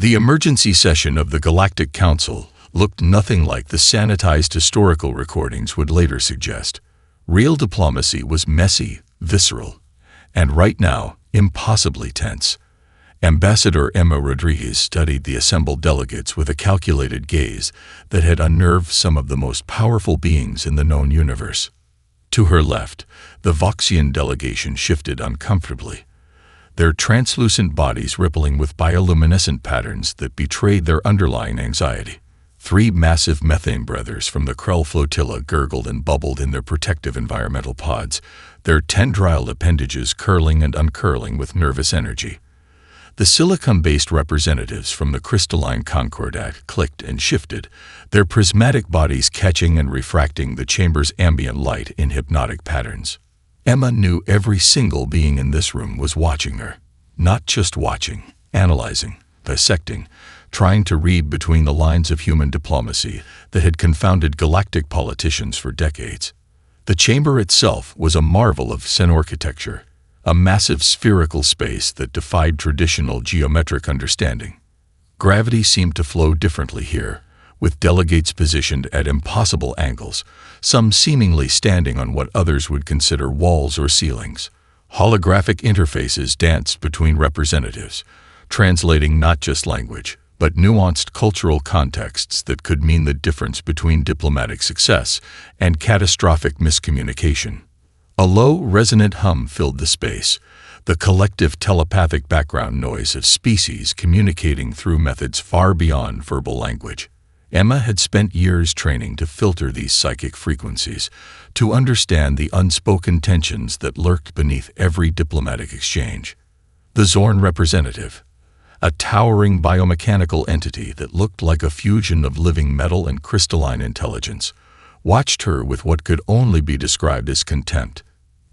The emergency session of the Galactic Council looked nothing like the sanitized historical recordings would later suggest. Real diplomacy was messy, visceral, and right now, impossibly tense. Ambassador Emma Rodriguez studied the assembled delegates with a calculated gaze that had unnerved some of the most powerful beings in the known universe. To her left, the Voxian delegation shifted uncomfortably, their translucent bodies rippling with bioluminescent patterns that betrayed their underlying anxiety. 3 massive methane breathers from the Krell flotilla gurgled and bubbled in their protective environmental pods, their tendril appendages curling and uncurling with nervous energy. The silicon-based representatives from the crystalline Concordat clicked and shifted, their prismatic bodies catching and refracting the chamber's ambient light in hypnotic patterns. Emma knew every single being in this room was watching her. Not just watching, analyzing, dissecting, trying to read between the lines of human diplomacy that had confounded galactic politicians for decades. The chamber itself was a marvel of Sen architecture, a massive spherical space that defied traditional geometric understanding. Gravity seemed to flow differently here, with delegates positioned at impossible angles, some seemingly standing on what others would consider walls or ceilings. Holographic interfaces danced between representatives, translating not just language, but nuanced cultural contexts that could mean the difference between diplomatic success and catastrophic miscommunication. A low, resonant hum filled the space, the collective telepathic background noise of species communicating through methods far beyond verbal language. Emma had spent years training to filter these psychic frequencies, to understand the unspoken tensions that lurked beneath every diplomatic exchange. The Zorn representative, a towering biomechanical entity that looked like a fusion of living metal and crystalline intelligence, watched her with what could only be described as contempt.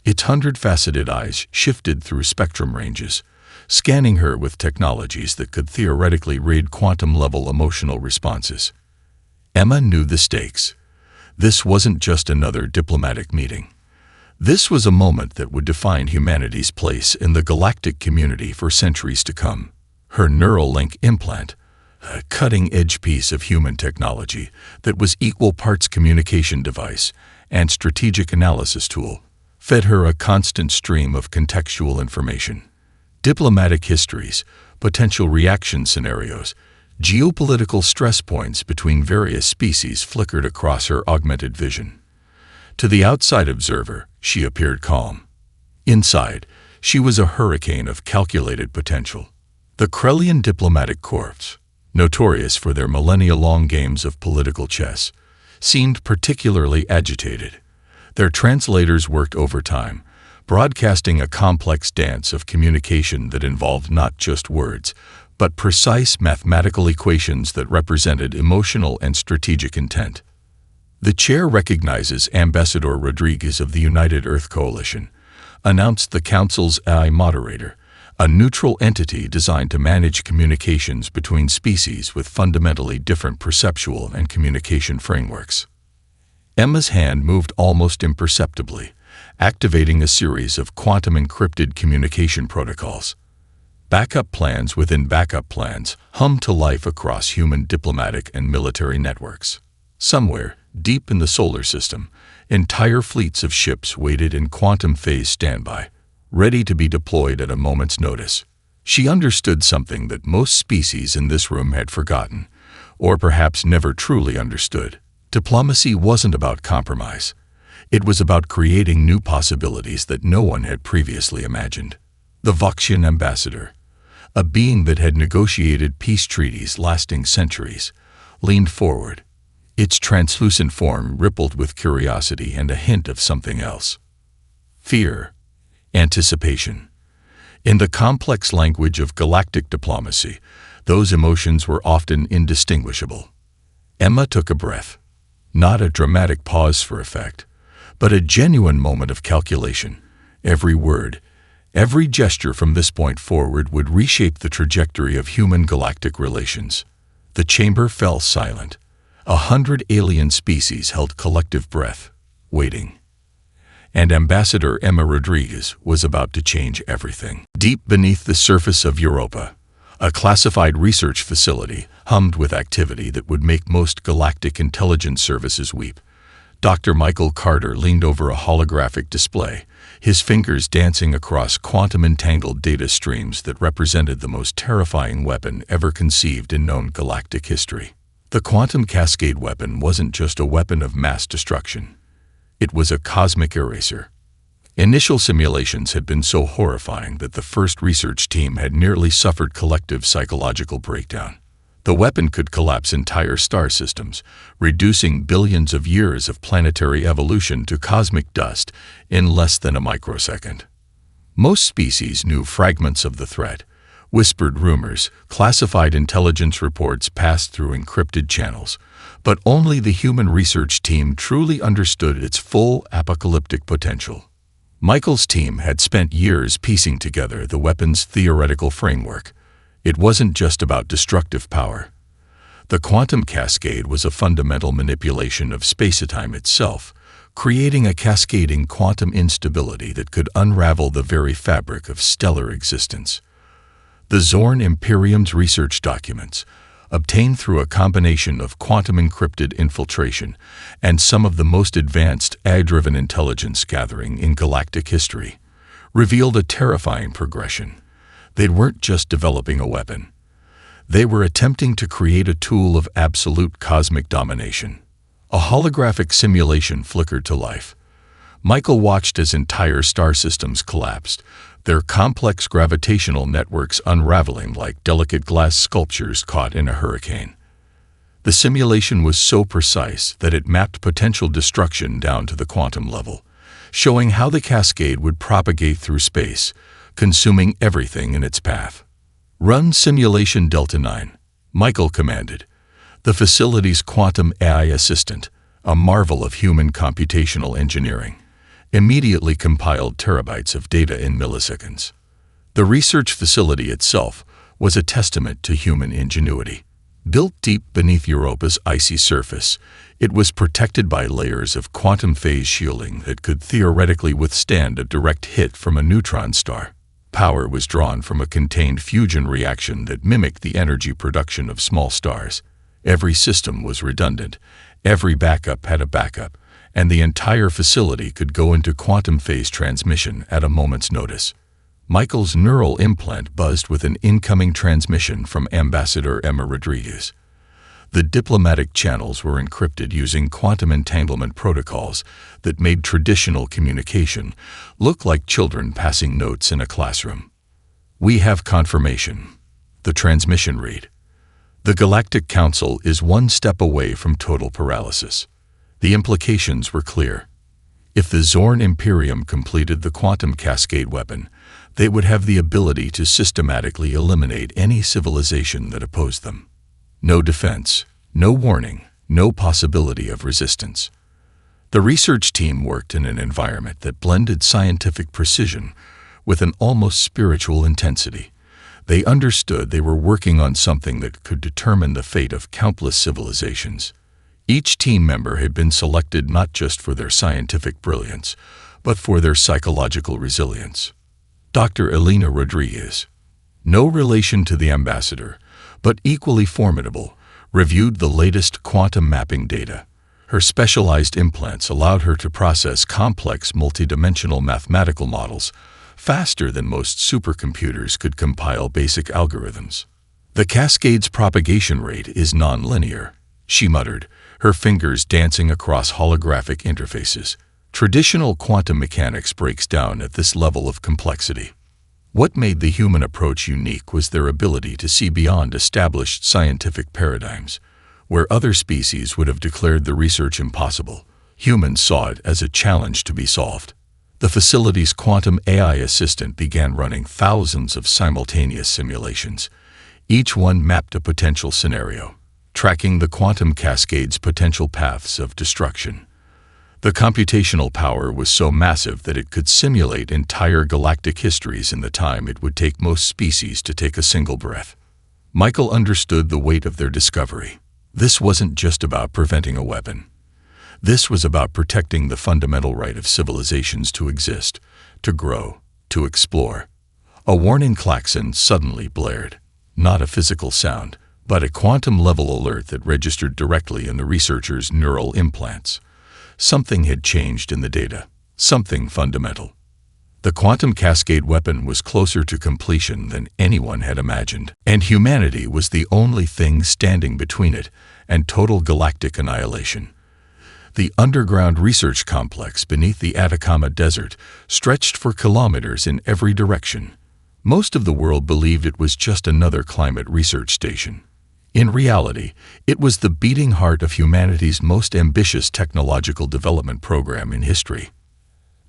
Its 100-faceted eyes shifted through spectrum ranges, scanning her with technologies that could theoretically read quantum-level emotional responses. Emma knew the stakes. This wasn't just another diplomatic meeting. This was a moment that would define humanity's place in the galactic community for centuries to come. Her neural link implant, a cutting-edge piece of human technology that was equal parts communication device and strategic analysis tool, fed her a constant stream of contextual information. Diplomatic histories, potential reaction scenarios, geopolitical stress points between various species flickered across her augmented vision. To the outside observer, she appeared calm. Inside, she was a hurricane of calculated potential. The Krellian Diplomatic Corps, notorious for their millennia-long games of political chess, seemed particularly agitated. Their translators worked overtime, broadcasting a complex dance of communication that involved not just words, but precise mathematical equations that represented emotional and strategic intent. The chair recognizes Ambassador Rodriguez of the United Earth Coalition, announced the Council's AI moderator, a neutral entity designed to manage communications between species with fundamentally different perceptual and communication frameworks. Emma's hand moved almost imperceptibly, activating a series of quantum-encrypted communication protocols. Backup plans within backup plans hummed to life across human diplomatic and military networks. Somewhere, deep in the solar system, entire fleets of ships waited in quantum phase standby, ready to be deployed at a moment's notice. She understood something that most species in this room had forgotten, or perhaps never truly understood. Diplomacy wasn't about compromise. It was about creating new possibilities that no one had previously imagined. The Voxian ambassador, a being that had negotiated peace treaties lasting centuries, leaned forward. Its translucent form rippled with curiosity and a hint of something else. Fear. Anticipation. In the complex language of galactic diplomacy, those emotions were often indistinguishable. Emma took a breath. Not a dramatic pause for effect, but a genuine moment of calculation. Every word, every gesture from this point forward would reshape the trajectory of human galactic relations. The chamber fell silent. 100 alien species held collective breath, waiting. And Ambassador Emma Rodriguez was about to change everything. Deep beneath the surface of Europa, A classified research facility hummed with activity that would make most galactic intelligence services weep. Dr. Michael Carter leaned over a holographic display, his fingers dancing across quantum-entangled data streams that represented the most terrifying weapon ever conceived in known galactic history. The quantum cascade weapon wasn't just a weapon of mass destruction. It was a cosmic eraser. Initial simulations had been so horrifying that the first research team had nearly suffered collective psychological breakdown. The weapon could collapse entire star systems, reducing billions of years of planetary evolution to cosmic dust in less than a microsecond. Most species knew fragments of the threat. Whispered rumors, classified intelligence reports passed through encrypted channels, but only the human research team truly understood its full apocalyptic potential. Michael's team had spent years piecing together the weapon's theoretical framework. It wasn't just about destructive power. The quantum cascade was a fundamental manipulation of space-time itself, creating a cascading quantum instability that could unravel the very fabric of stellar existence. The Zorn Imperium's research documents, obtained through a combination of quantum-encrypted infiltration and some of the most advanced AI-driven intelligence gathering in galactic history, revealed a terrifying progression. They weren't just developing a weapon. They were attempting to create a tool of absolute cosmic domination. A holographic simulation flickered to life. Michael watched as entire star systems collapsed, their complex gravitational networks unraveling like delicate glass sculptures caught in a hurricane. The simulation was so precise that it mapped potential destruction down to the quantum level, showing how the cascade would propagate through space, consuming everything in its path. "Run Simulation Delta 9, Michael commanded. The facility's quantum AI assistant, a marvel of human computational engineering, immediately compiled terabytes of data in milliseconds. The research facility itself was a testament to human ingenuity. Built deep beneath Europa's icy surface, it was protected by layers of quantum phase shielding that could theoretically withstand a direct hit from a neutron star. Power was drawn from a contained fusion reaction that mimicked the energy production of small stars. Every system was redundant, every backup had a backup, and the entire facility could go into quantum phase transmission at a moment's notice. Michael's neural implant buzzed with an incoming transmission from Ambassador Emma Rodriguez. The diplomatic channels were encrypted using quantum entanglement protocols that made traditional communication look like children passing notes in a classroom. "We have confirmation," the transmission read. "The Galactic Council is one step away from total paralysis." The implications were clear. If the Zorn Imperium completed the quantum cascade weapon, they would have the ability to systematically eliminate any civilization that opposed them. No defense, no warning, no possibility of resistance. The research team worked in an environment that blended scientific precision with an almost spiritual intensity. They understood they were working on something that could determine the fate of countless civilizations. Each team member had been selected not just for their scientific brilliance, but for their psychological resilience. Dr. Elena Rodriguez, no relation to the ambassador, but equally formidable, reviewed the latest quantum mapping data. Her specialized implants allowed her to process complex multidimensional mathematical models faster than most supercomputers could compile basic algorithms. "The cascade's propagation rate is nonlinear," she muttered, her fingers dancing across holographic interfaces. "Traditional quantum mechanics breaks down at this level of complexity." What made the human approach unique was their ability to see beyond established scientific paradigms. Where other species would have declared the research impossible, humans saw it as a challenge to be solved. The facility's quantum AI assistant began running thousands of simultaneous simulations. Each one mapped a potential scenario, tracking the quantum cascade's potential paths of destruction. The computational power was so massive that it could simulate entire galactic histories in the time it would take most species to take a single breath. Michael understood the weight of their discovery. This wasn't just about preventing a weapon. This was about protecting the fundamental right of civilizations to exist, to grow, to explore. A warning klaxon suddenly blared. not a physical sound, but a quantum-level alert that registered directly in the researchers' neural implants. Something had changed in the data, something fundamental. The quantum cascade weapon was closer to completion than anyone had imagined, and humanity was the only thing standing between it and total galactic annihilation. The underground research complex beneath the Atacama Desert stretched for kilometers in every direction. Most of the world believed it was just another climate research station. In reality, it was the beating heart of humanity's most ambitious technological development program in history.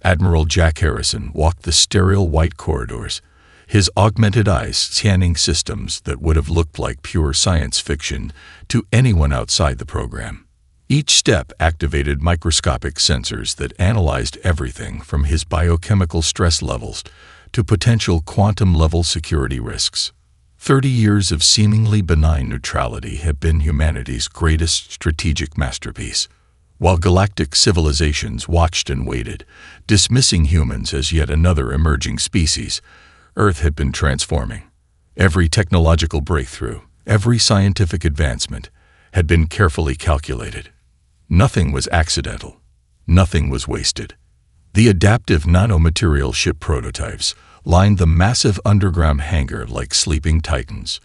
Admiral Jack Harrison walked the sterile white corridors, his augmented eyes scanning systems that would have looked like pure science fiction to anyone outside the program. Each step activated microscopic sensors that analyzed everything from his biochemical stress levels to potential quantum-level security risks. 30 years of seemingly benign neutrality have been humanity's greatest strategic masterpiece. While galactic civilizations watched and waited, dismissing humans as yet another emerging species, Earth had been transforming. Every technological breakthrough, every scientific advancement, had been carefully calculated. Nothing was accidental. Nothing was wasted. The adaptive nanomaterial ship prototypes lined the massive underground hangar like sleeping titans.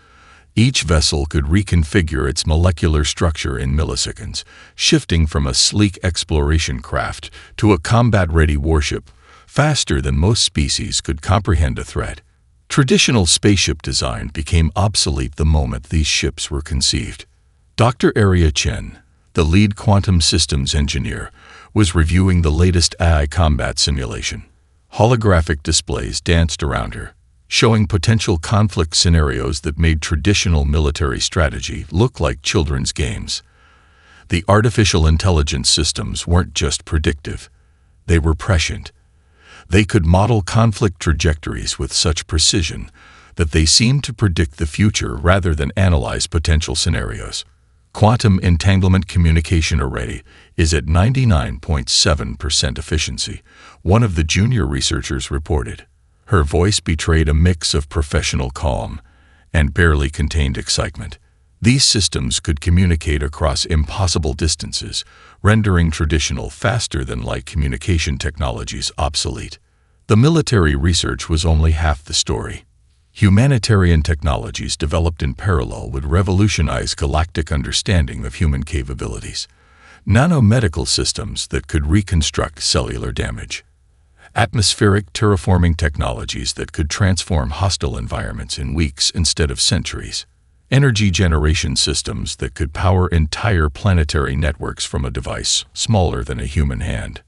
Each vessel could reconfigure its molecular structure in milliseconds, shifting from a sleek exploration craft to a combat-ready warship faster than most species could comprehend a threat. Traditional spaceship design became obsolete the moment these ships were conceived. Dr. Aria Chen, the lead quantum systems engineer, was reviewing the latest AI combat simulation. Holographic displays danced around her, showing potential conflict scenarios that made traditional military strategy look like children's games. The artificial intelligence systems weren't just predictive, they were prescient. They could model conflict trajectories with such precision that they seemed to predict the future rather than analyze potential scenarios. Quantum entanglement communication array is at 99.7% efficiency, one of the junior researchers reported. Her voice betrayed a mix of professional calm and barely contained excitement. These systems could communicate across impossible distances, rendering traditional faster-than-light communication technologies obsolete. The military research was only half the story. Humanitarian technologies developed in parallel would revolutionize galactic understanding of human capabilities. Nanomedical systems that could reconstruct cellular damage. Atmospheric terraforming technologies that could transform hostile environments in weeks instead of centuries. Energy generation systems that could power entire planetary networks from a device smaller than a human hand.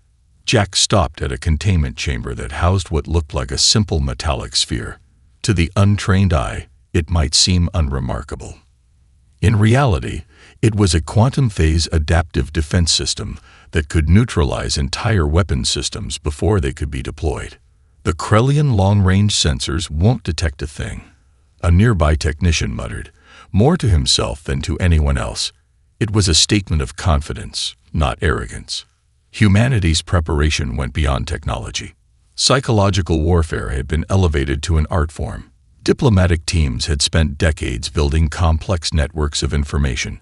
Jack stopped at a containment chamber that housed what looked like a simple metallic sphere. To the untrained eye, it might seem unremarkable. In reality, it was a quantum-phase adaptive defense system that could neutralize entire weapon systems before they could be deployed. The Krellian long-range sensors won't detect a thing, a nearby technician muttered, more to himself than to anyone else. It was a statement of confidence, not arrogance. Humanity's preparation went beyond technology. Psychological warfare had been elevated to an art form. Diplomatic teams had spent decades building complex networks of information,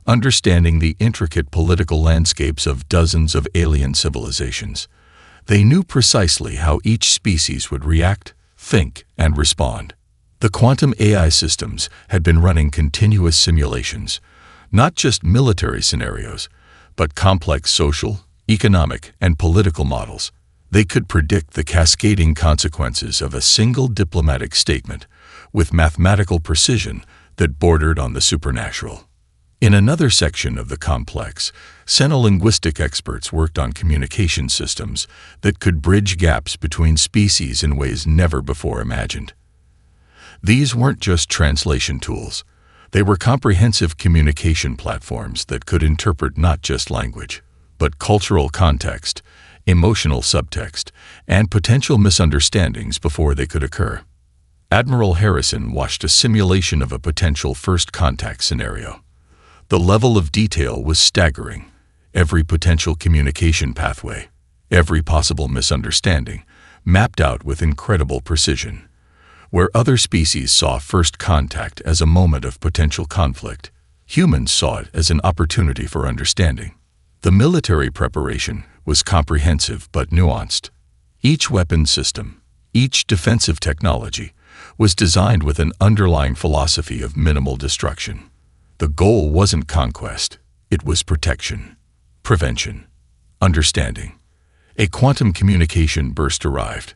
understanding the intricate political landscapes of dozens of alien civilizations. They knew precisely how each species would react, think, and respond. The quantum AI systems had been running continuous simulations, not just military scenarios, but complex social, economic, and political models. They could predict the cascading consequences of a single diplomatic statement with mathematical precision that bordered on the supernatural. In another section of the complex, xenolinguistic experts worked on communication systems that could bridge gaps between species in ways never before imagined. These weren't just translation tools. They were comprehensive communication platforms that could interpret not just language, but cultural context, emotional subtext, and potential misunderstandings before they could occur. Admiral Harrison watched a simulation of a potential first contact scenario. The level of detail was staggering. Every potential communication pathway, every possible misunderstanding, mapped out with incredible precision. Where other species saw first contact as a moment of potential conflict, humans saw it as an opportunity for understanding. The military preparation was comprehensive but nuanced. Each weapon system, each defensive technology, was designed with an underlying philosophy of minimal destruction. The goal wasn't conquest, it was protection, prevention, understanding. A quantum communication burst arrived,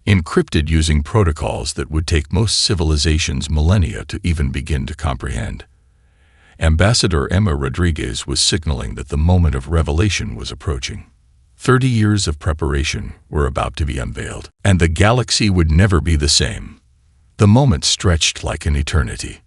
encrypted using protocols that would take most civilizations millennia to even begin to comprehend. Ambassador Emma Rodriguez was signaling that the moment of revelation was approaching. 30 years of preparation were about to be unveiled, and the galaxy would never be the same. The moment stretched like an eternity.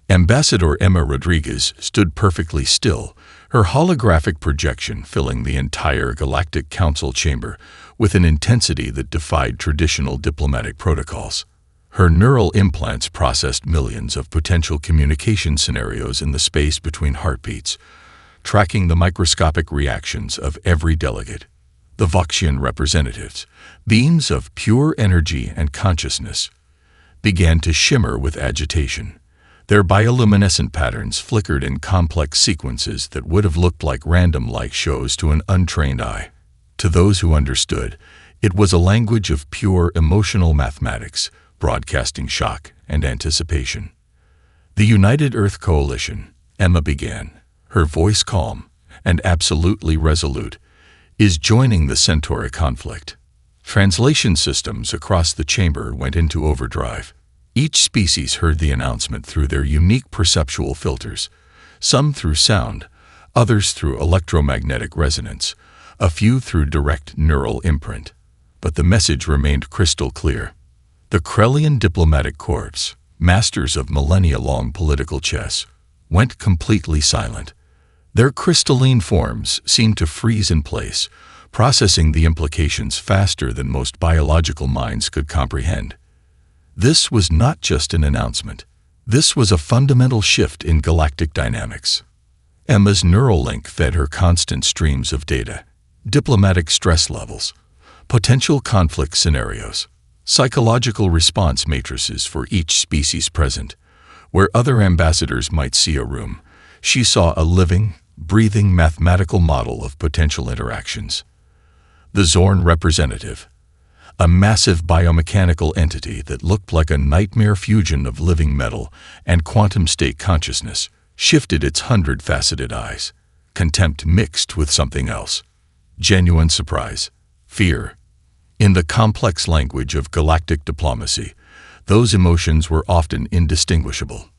Ambassador Emma Rodriguez stood perfectly still, her holographic projection filling the entire Galactic Council chamber with an intensity that defied traditional diplomatic protocols. Her neural implants processed millions of potential communication scenarios in the space between heartbeats, tracking the microscopic reactions of every delegate. The Voxian representatives, beams of pure energy and consciousness, began to shimmer with agitation. Their bioluminescent patterns flickered in complex sequences that would have looked like random light shows to an untrained eye. To those who understood, it was a language of pure emotional mathematics, broadcasting shock and anticipation. The United Earth Coalition, Emma began, her voice calm and absolutely resolute, is joining the Centauri conflict. Translation systems across the chamber went into overdrive. Each species heard the announcement through their unique perceptual filters, some through sound, others through electromagnetic resonance, a few through direct neural imprint. But the message remained crystal clear. The Krellian diplomatic corps, masters of millennia-long political chess, went completely silent. Their crystalline forms seemed to freeze in place, processing the implications faster than most biological minds could comprehend. This was not just an announcement. This was a fundamental shift in galactic dynamics. Emma's neural link fed her constant streams of data, diplomatic stress levels, potential conflict scenarios, psychological response matrices for each species present. Where other ambassadors might see a room, she saw a living, breathing mathematical model of potential interactions. The Zorn representative, a massive biomechanical entity that looked like a nightmare fusion of living metal and quantum state consciousness, shifted its 100-faceted eyes, contempt mixed with something else. Genuine surprise, fear. In the complex language of galactic diplomacy, those emotions were often indistinguishable.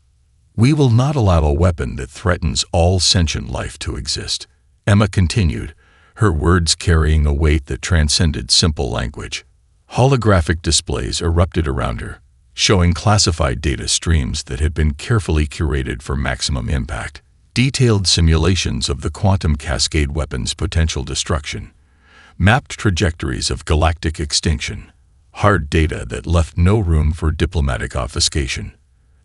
We will not allow a weapon that threatens all sentient life to exist, Emma continued, her words carrying a weight that transcended simple language. Holographic displays erupted around her, showing classified data streams that had been carefully curated for maximum impact. Detailed simulations of the quantum cascade weapon's potential destruction, mapped trajectories of galactic extinction, hard data that left no room for diplomatic obfuscation.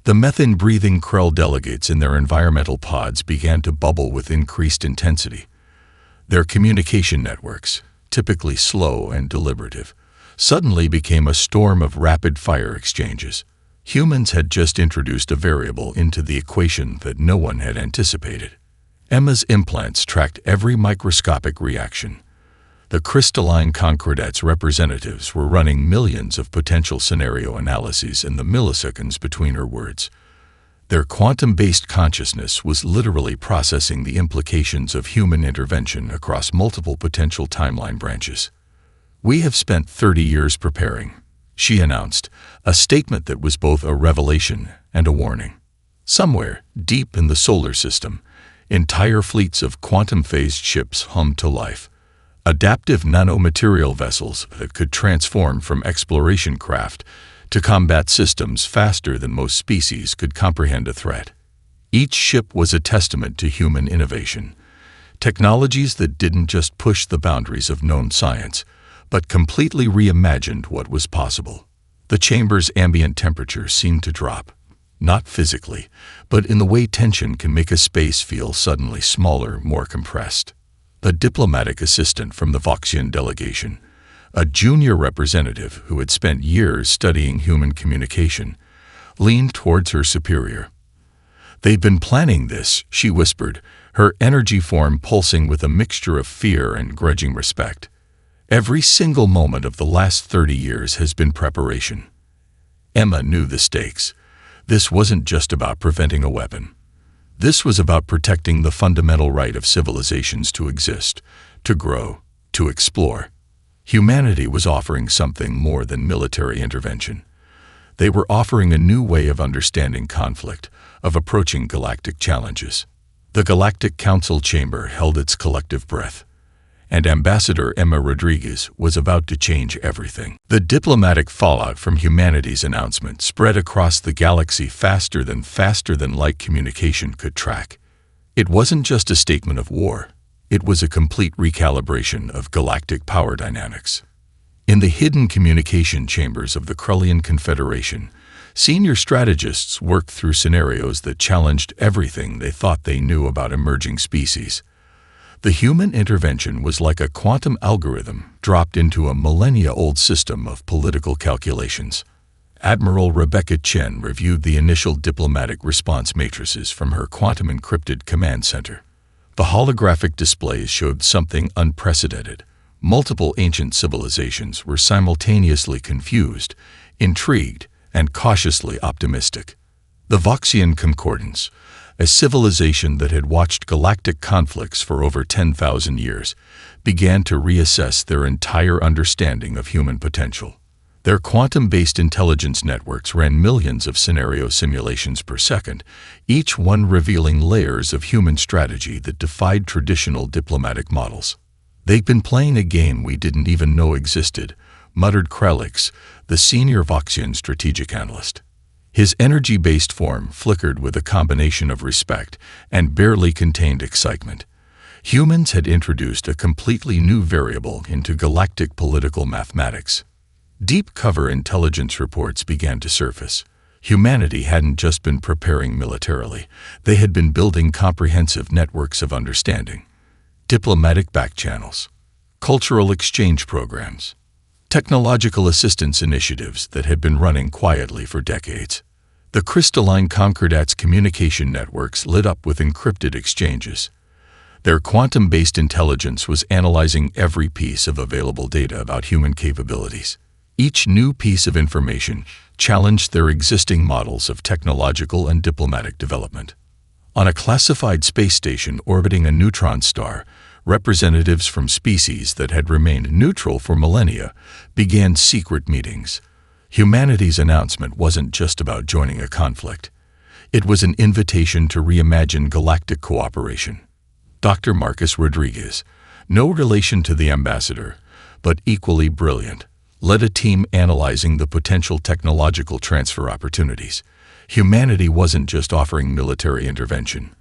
The methane-breathing Krell delegates in their environmental pods began to bubble with increased intensity. Their communication networks, typically slow and deliberative, suddenly became a storm of rapid-fire exchanges. Humans had just introduced a variable into the equation that no one had anticipated. Emma's implants tracked every microscopic reaction. The crystalline Concordat's representatives were running millions of potential scenario analyses in the milliseconds between her words. Their quantum-based consciousness was literally processing the implications of human intervention across multiple potential timeline branches. "We have spent 30 years preparing," she announced, a statement that was both a revelation and a warning. Somewhere, deep in the solar system, entire fleets of quantum-phased ships hummed to life. Adaptive nanomaterial vessels that could transform from exploration craft to combat systems faster than most species could comprehend a threat. Each ship was a testament to human innovation, technologies that didn't just push the boundaries of known science, but completely reimagined what was possible. The chamber's ambient temperature seemed to drop, not physically, but in the way tension can make a space feel suddenly smaller, more compressed. The diplomatic assistant from the Voxian delegation, A junior representative who had spent years studying human communication leaned towards her superior. "They've been planning this," she whispered, her energy form pulsing with a mixture of fear and grudging respect. "Every single moment of the last 30 years has been preparation." Emma knew the stakes. This wasn't just about preventing a weapon. This was about protecting the fundamental right of civilizations to exist, to grow, to explore. Humanity was offering something more than military intervention. They were offering a new way of understanding conflict, of approaching galactic challenges. The Galactic Council chamber held its collective breath, and Ambassador Emma Rodriguez was about to change everything. The diplomatic fallout from humanity's announcement spread across the galaxy faster than light communication could track. It wasn't just a statement of war. It was a complete recalibration of galactic power dynamics. In the hidden communication chambers of the Krullian Confederation, senior strategists worked through scenarios that challenged everything they thought they knew about emerging species. The human intervention was like a quantum algorithm dropped into a millennia-old system of political calculations. Admiral Rebecca Chen reviewed the initial diplomatic response matrices from her quantum-encrypted command center. The holographic displays showed something unprecedented. Multiple ancient civilizations were simultaneously confused, intrigued, and cautiously optimistic. The Voxian Concordance, a civilization that had watched galactic conflicts for over 10,000 years, began to reassess their entire understanding of human potential. Their quantum-based intelligence networks ran millions of scenario simulations per second, each one revealing layers of human strategy that defied traditional diplomatic models. "They've been playing a game we didn't even know existed," muttered Krelix, the senior Voxian strategic analyst. His energy-based form flickered with a combination of respect and barely contained excitement. Humans had introduced a completely new variable into galactic political mathematics. Deep cover intelligence reports began to surface. Humanity hadn't just been preparing militarily, they had been building comprehensive networks of understanding. Diplomatic backchannels, cultural exchange programs, technological assistance initiatives that had been running quietly for decades. The crystalline Concordats communication networks lit up with encrypted exchanges. Their quantum-based intelligence was analyzing every piece of available data about human capabilities. Each new piece of information challenged their existing models of technological and diplomatic development. On a classified space station orbiting a neutron star, representatives from species that had remained neutral for millennia began secret meetings. Humanity's announcement wasn't just about joining a conflict. It was an invitation to reimagine galactic cooperation. Dr. Marcus Rodriguez, no relation to the ambassador, but equally brilliant, led a team analyzing the potential technological transfer opportunities. Humanity wasn't just offering military intervention.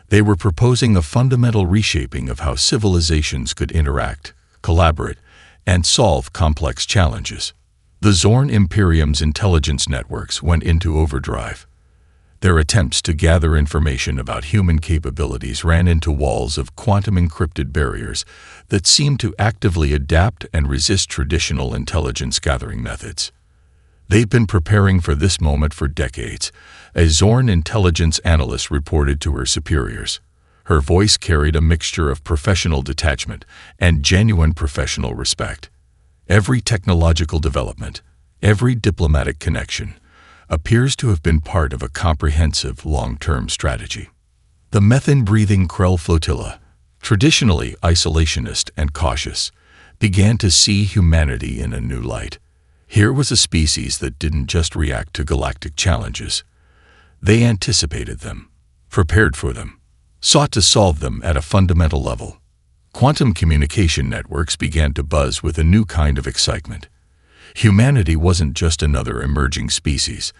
They were proposing a fundamental reshaping of how civilizations could interact, collaborate, and solve complex challenges. The Zorn Imperium's intelligence networks went into overdrive. Their attempts to gather information about human capabilities ran into walls of quantum-encrypted barriers that seemed to actively adapt and resist traditional intelligence-gathering methods. They've been preparing for this moment for decades, a Zorn intelligence analyst reported to her superiors. Her voice carried a mixture of professional detachment and genuine professional respect. Every technological development, every diplomatic connection, appears to have been part of a comprehensive long-term strategy. The methane-breathing Krell flotilla, traditionally isolationist and cautious, began to see humanity in a new light. Here was a species that didn't just react to galactic challenges. They anticipated them, prepared for them, sought to solve them at a fundamental level. Quantum communication networks began to buzz with a new kind of excitement. Humanity wasn't just another emerging species.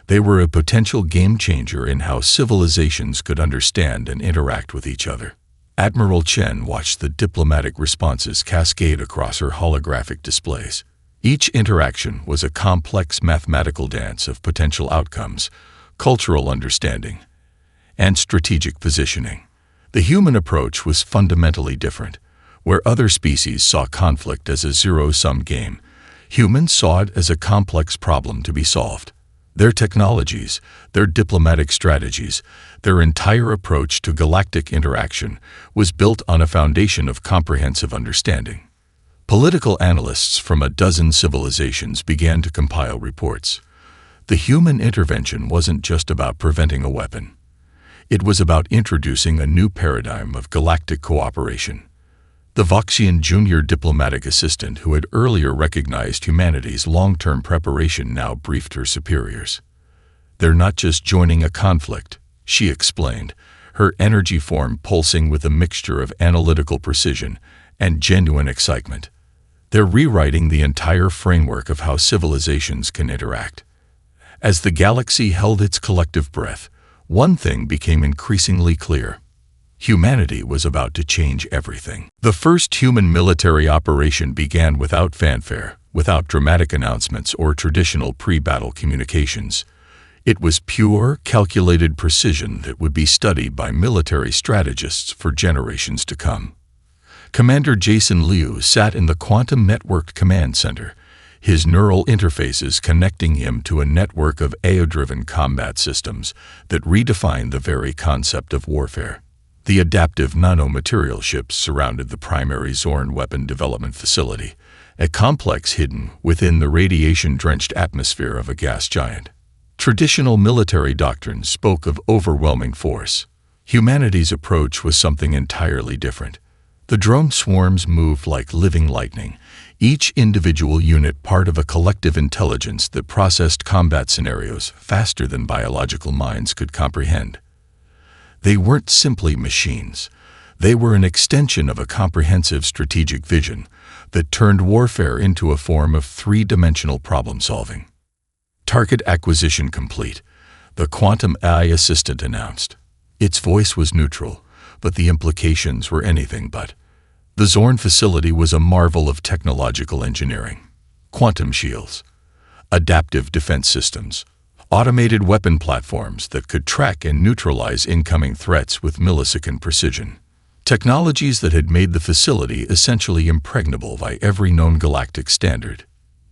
They were a potential game-changer in how civilizations could understand and interact with each other. Admiral Chen watched the diplomatic responses cascade across her holographic displays. Each interaction was a complex mathematical dance of potential outcomes, cultural understanding, and strategic positioning. The human approach was fundamentally different. Where other species saw conflict as a zero-sum game, humans saw it as a complex problem to be solved. Their technologies, their diplomatic strategies, their entire approach to galactic interaction was built on a foundation of comprehensive understanding. Political analysts from a dozen civilizations began to compile reports. The human intervention wasn't just about preventing a weapon. It was about introducing a new paradigm of galactic cooperation. The Voxian junior diplomatic assistant who had earlier recognized humanity's long-term preparation now briefed her superiors. "They're not just joining a conflict," she explained, her energy form pulsing with a mixture of analytical precision and genuine excitement. "They're rewriting the entire framework of how civilizations can interact." As the galaxy held its collective breath, one thing became increasingly clear. Humanity was about to change everything. The first human military operation began without fanfare, without dramatic announcements or traditional pre-battle communications. It was pure, calculated precision that would be studied by military strategists for generations to come. Commander Jason Liu sat in the quantum networked command center, his neural interfaces connecting him to a network of AI-driven combat systems that redefined the very concept of warfare. The adaptive nanomaterial ships surrounded the primary Zorn weapon development facility, a complex hidden within the radiation-drenched atmosphere of a gas giant. Traditional military doctrine spoke of overwhelming force. Humanity's approach was something entirely different. The drone swarms moved like living lightning, each individual unit part of a collective intelligence that processed combat scenarios faster than biological minds could comprehend. They weren't simply machines. They were an extension of a comprehensive strategic vision that turned warfare into a form of three-dimensional problem-solving. "Target acquisition complete," the quantum AI assistant announced. Its voice was neutral, but the implications were anything but. The Zorn facility was a marvel of technological engineering. Quantum shields, adaptive defense systems, automated weapon platforms that could track and neutralize incoming threats with millisecond precision. Technologies that had made the facility essentially impregnable by every known galactic standard.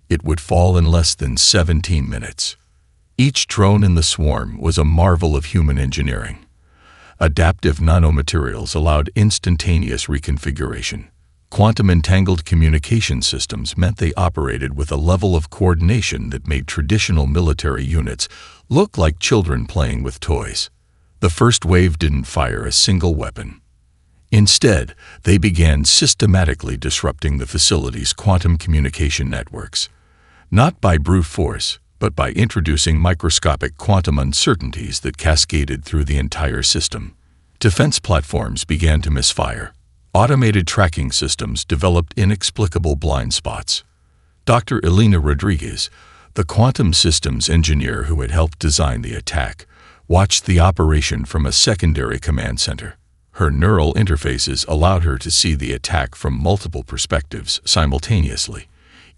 It would fall in less than 17 minutes. Each drone in the swarm was a marvel of human engineering. Adaptive nanomaterials allowed instantaneous reconfiguration. Quantum-entangled communication systems meant they operated with a level of coordination that made traditional military units look like children playing with toys. The first wave didn't fire a single weapon. Instead, they began systematically disrupting the facility's quantum communication networks. Not by brute force, but by introducing microscopic quantum uncertainties that cascaded through the entire system. Defense platforms began to misfire. Automated tracking systems developed inexplicable blind spots. Dr. Elena Rodriguez, the quantum systems engineer who had helped design the attack, watched the operation from a secondary command center. Her neural interfaces allowed her to see the attack from multiple perspectives simultaneously.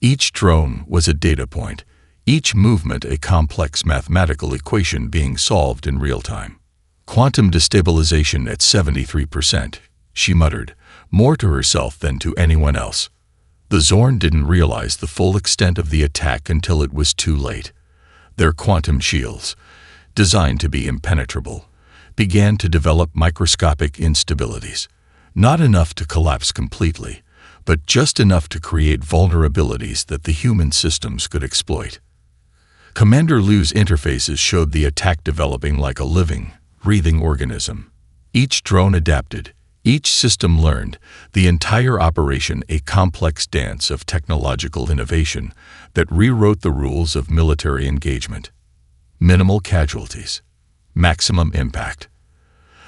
Each drone was a data point, each movement a complex mathematical equation being solved in real time. "Quantum destabilization at 73%, she muttered, more to herself than to anyone else. The Zorn didn't realize the full extent of the attack until it was too late. Their quantum shields, designed to be impenetrable, began to develop microscopic instabilities, not enough to collapse completely, but just enough to create vulnerabilities that the human systems could exploit. Commander Liu's interfaces showed the attack developing like a living, breathing organism. Each drone adapted, each system learned, the entire operation a complex dance of technological innovation that rewrote the rules of military engagement. Minimal casualties, maximum impact.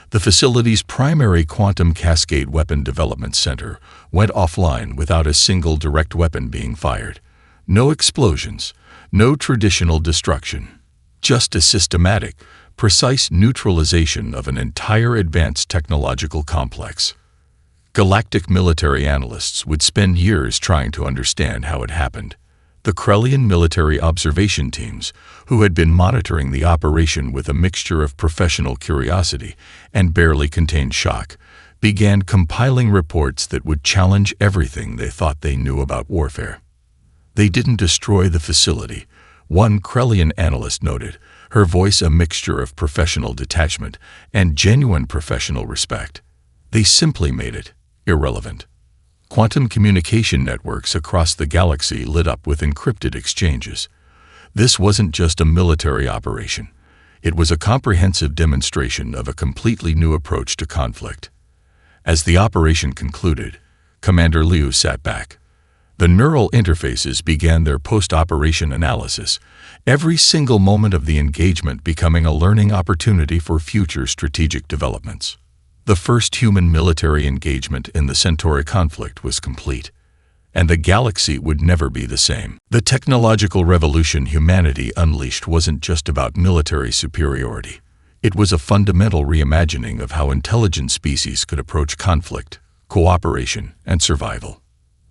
The facility's primary quantum cascade weapon development center went offline without a single direct weapon being fired. No explosions, no traditional destruction, just a systematic, precise neutralization of an entire advanced technological complex. Galactic military analysts would spend years trying to understand how it happened. The Krellian military observation teams, who had been monitoring the operation with a mixture of professional curiosity and barely contained shock, began compiling reports that would challenge everything they thought they knew about warfare. They didn't destroy the facility, one Krellian analyst noted, her voice a mixture of professional detachment and genuine professional respect. They simply made it irrelevant. Quantum communication networks across the galaxy lit up with encrypted exchanges. This wasn't just a military operation. It was a comprehensive demonstration of a completely new approach to conflict. As the operation concluded, Commander Liu sat back. The neural interfaces began their post-operation analysis, every single moment of the engagement becoming a learning opportunity for future strategic developments. The first human military engagement in the Centauri conflict was complete, and the galaxy would never be the same. The technological revolution humanity unleashed wasn't just about military superiority. It was a fundamental reimagining of how intelligent species could approach conflict, cooperation, and survival.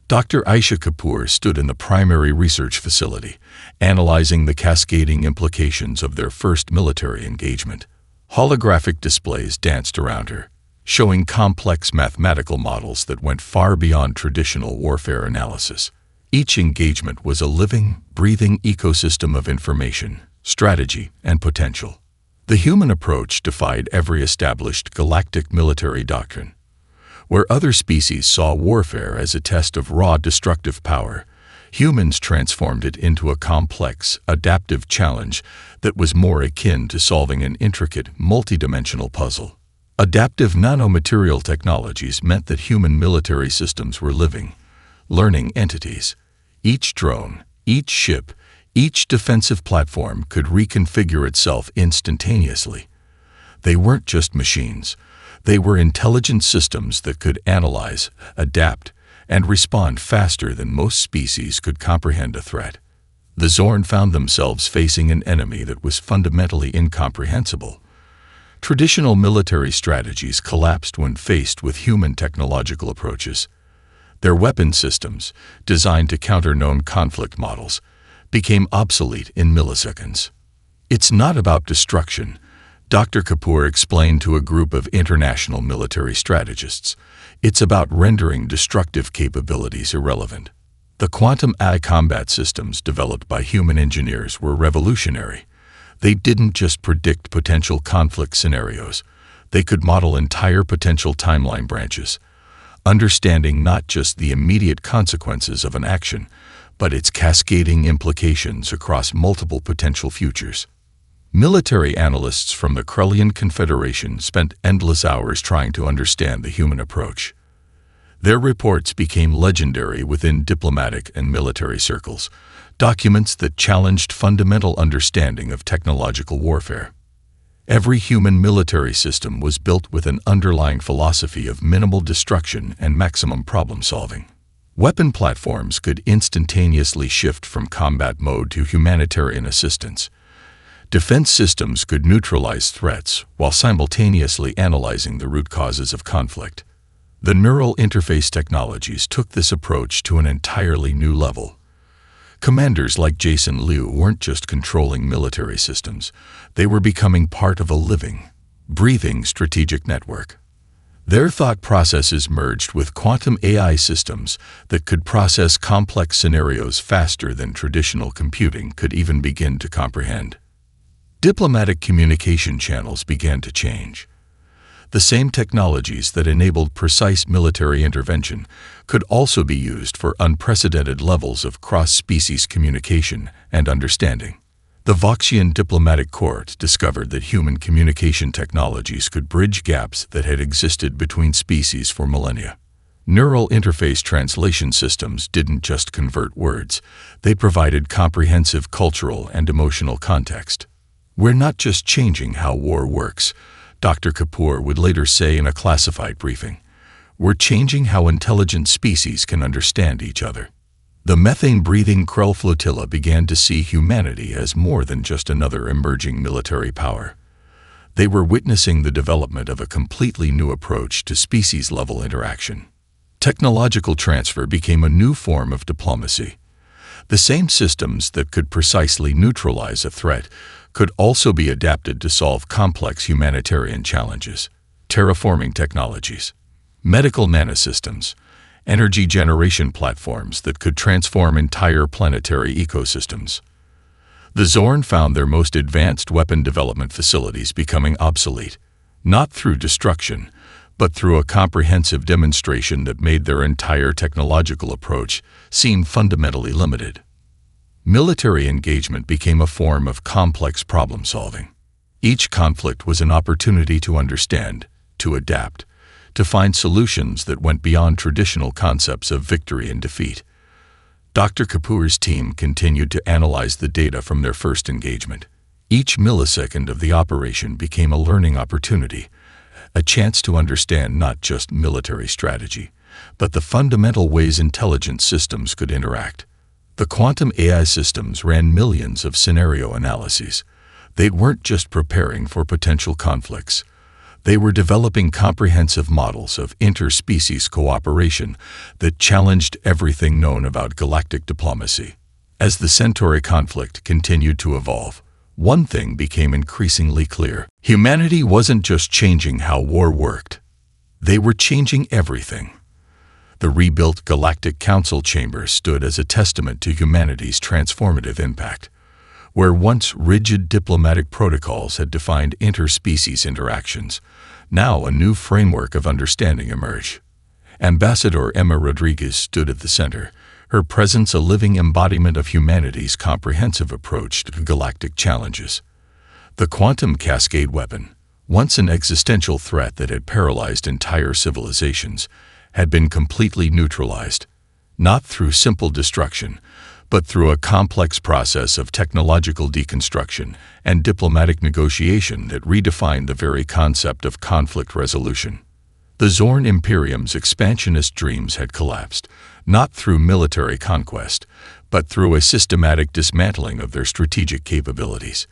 Dr. Aisha Kapoor stood in the primary research facility, analyzing the cascading implications of their first military engagement. Holographic displays danced around her, showing complex mathematical models that went far beyond traditional warfare analysis. Each engagement was a living, breathing ecosystem of information, strategy, and potential. The human approach defied every established galactic military doctrine. Where other species saw warfare as a test of raw destructive power, humans transformed it into a complex, adaptive challenge that was more akin to solving an intricate, multidimensional puzzle. Adaptive nanomaterial technologies meant that human military systems were living, learning entities. Each drone, each ship, each defensive platform could reconfigure itself instantaneously. They weren't just machines. They were intelligent systems that could analyze, adapt, and respond faster than most species could comprehend a threat. The Zorn found themselves facing an enemy that was fundamentally incomprehensible. Traditional military strategies collapsed when faced with human technological approaches. Their weapon systems, designed to counter known conflict models, became obsolete in milliseconds. It's not about destruction, Dr. Kapoor explained to a group of international military strategists. It's about rendering destructive capabilities irrelevant. The quantum AI combat systems developed by human engineers were revolutionary. They didn't just predict potential conflict scenarios. They could model entire potential timeline branches, understanding not just the immediate consequences of an action, but its cascading implications across multiple potential futures. Military analysts from the Krellian Confederation spent endless hours trying to understand the human approach. Their reports became legendary within diplomatic and military circles, documents that challenged fundamental understanding of technological warfare. Every human military system was built with an underlying philosophy of minimal destruction and maximum problem-solving. Weapon platforms could instantaneously shift from combat mode to humanitarian assistance. Defense systems could neutralize threats while simultaneously analyzing the root causes of conflict. The neural interface technologies took this approach to an entirely new level. Commanders like Jason Liu weren't just controlling military systems. They were becoming part of a living, breathing strategic network. Their thought processes merged with quantum AI systems that could process complex scenarios faster than traditional computing could even begin to comprehend. Diplomatic communication channels began to change. The same technologies that enabled precise military intervention could also be used for unprecedented levels of cross-species communication and understanding. The Voxian diplomatic court discovered that human communication technologies could bridge gaps that had existed between species for millennia. Neural interface translation systems didn't just convert words, they provided comprehensive cultural and emotional context. We're not just changing how war works, Dr. Kapoor would later say in a classified briefing. We're changing how intelligent species can understand each other. The methane-breathing Krell flotilla began to see humanity as more than just another emerging military power. They were witnessing the development of a completely new approach to species-level interaction. Technological transfer became a new form of diplomacy. The same systems that could precisely neutralize a threat could also be adapted to solve complex humanitarian challenges. Terraforming technologies. medical nanosystems, energy generation platforms that could transform entire planetary ecosystems. The Zorn found their most advanced weapon development facilities becoming obsolete, not through destruction, but through a comprehensive demonstration that made their entire technological approach seem fundamentally limited. Military engagement became a form of complex problem-solving. Each conflict was an opportunity to understand, to adapt, to find solutions that went beyond traditional concepts of victory and defeat. Dr. Kapoor's team continued to analyze the data from their first engagement. Each millisecond of the operation became a learning opportunity, a chance to understand not just military strategy, but the fundamental ways intelligence systems could interact. The quantum AI systems ran millions of scenario analyses. They weren't just preparing for potential conflicts. They were developing comprehensive models of interspecies cooperation that challenged everything known about galactic diplomacy. As the Centauri conflict continued to evolve, one thing became increasingly clear. Humanity wasn't just changing how war worked. They were changing everything. The rebuilt Galactic Council chamber stood as a testament to humanity's transformative impact. Where once rigid diplomatic protocols had defined interspecies interactions, now a new framework of understanding emerged. Ambassador Emma Rodriguez stood at the center, her presence a living embodiment of humanity's comprehensive approach to galactic challenges. The quantum cascade weapon, once an existential threat that had paralyzed entire civilizations, had been completely neutralized, not through simple destruction, but through a complex process of technological deconstruction and diplomatic negotiation that redefined the very concept of conflict resolution. The Zorn Imperium's expansionist dreams had collapsed, not through military conquest, but through a systematic dismantling of their strategic capabilities.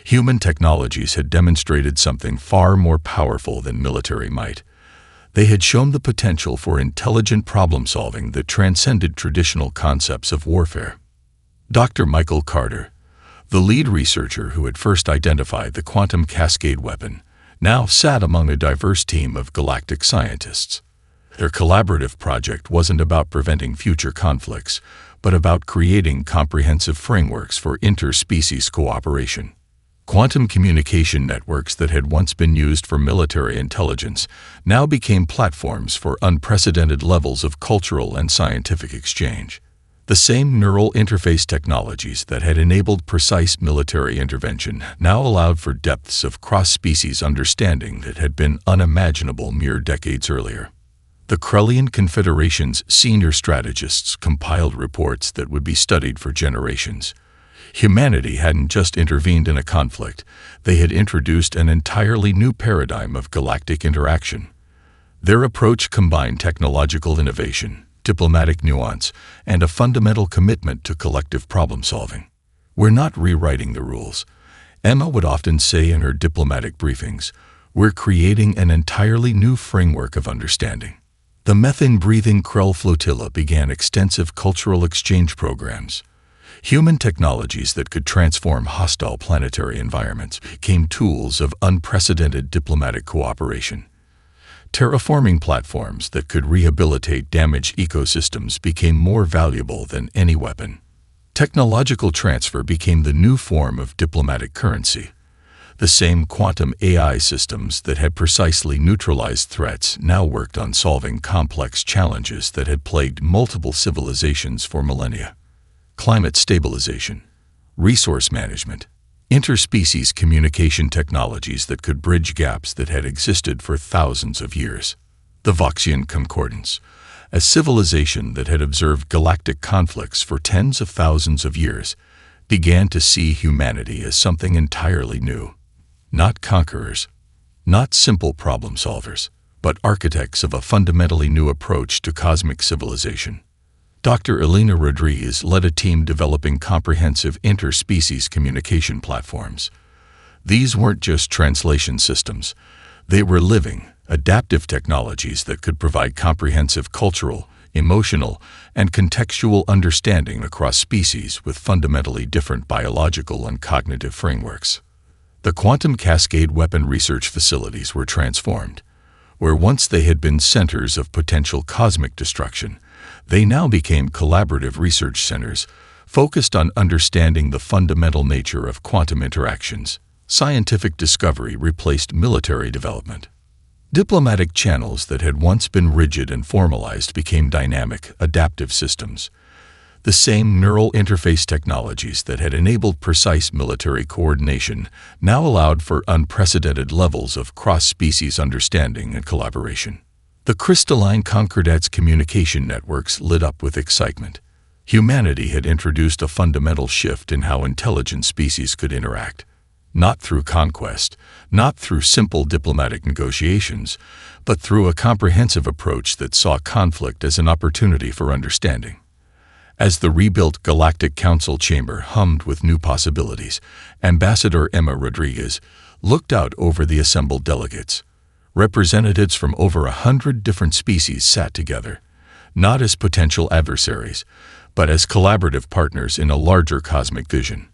Human technologies had demonstrated something far more powerful than military might. They had shown the potential for intelligent problem-solving that transcended traditional concepts of warfare. Dr. Michael Carter, the lead researcher who had first identified the quantum cascade weapon, now sat among a diverse team of galactic scientists. Their collaborative project wasn't about preventing future conflicts, but about creating comprehensive frameworks for interspecies cooperation. Quantum communication networks that had once been used for military intelligence now became platforms for unprecedented levels of cultural and scientific exchange. The same neural interface technologies that had enabled precise military intervention now allowed for depths of cross-species understanding that had been unimaginable mere decades earlier. The Krellian Confederation's senior strategists compiled reports that would be studied for generations. Humanity hadn't just intervened in a conflict, they had introduced an entirely new paradigm of galactic interaction. Their approach combined technological innovation, diplomatic nuance, and a fundamental commitment to collective problem-solving. "We're not rewriting the rules," Emma would often say in her diplomatic briefings. "We're creating an entirely new framework of understanding." The methane-breathing Krell flotilla began extensive cultural exchange programs. Human technologies that could transform hostile planetary environments became tools of unprecedented diplomatic cooperation. Terraforming platforms that could rehabilitate damaged ecosystems became more valuable than any weapon. Technological transfer became the new form of diplomatic currency. The same quantum AI systems that had precisely neutralized threats now worked on solving complex challenges that had plagued multiple civilizations for millennia. Climate stabilization, resource management, interspecies communication technologies that could bridge gaps that had existed for thousands of years. The Voxian Concordance, a civilization that had observed galactic conflicts for tens of thousands of years, began to see humanity as something entirely new. Not conquerors, not simple problem solvers, but architects of a fundamentally new approach to cosmic civilization. Dr. Elena Rodriguez led a team developing comprehensive interspecies communication platforms. These weren't just translation systems. They were living, adaptive technologies that could provide comprehensive cultural, emotional, and contextual understanding across species with fundamentally different biological and cognitive frameworks. The quantum cascade weapon research facilities were transformed. where once they had been centers of potential cosmic destruction, they now became collaborative research centers, focused on understanding the fundamental nature of quantum interactions. Scientific discovery replaced military development. Diplomatic channels that had once been rigid and formalized became dynamic, adaptive systems. The same neural interface technologies that had enabled precise military coordination now allowed for unprecedented levels of cross-species understanding and collaboration. The crystalline Concordats communication networks lit up with excitement. Humanity had introduced a fundamental shift in how intelligent species could interact. Not through conquest, not through simple diplomatic negotiations, but through a comprehensive approach that saw conflict as an opportunity for understanding. As the rebuilt Galactic Council chamber hummed with new possibilities, Ambassador Emma Rodriguez looked out over the assembled delegates. Representatives from over 100 different species sat together, not as potential adversaries, but as collaborative partners in a larger cosmic vision.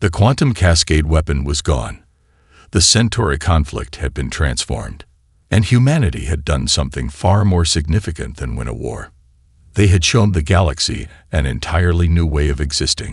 The quantum cascade weapon was gone. The Centauri conflict had been transformed, and humanity had done something far more significant than win a war. They had shown the galaxy an entirely new way of existing.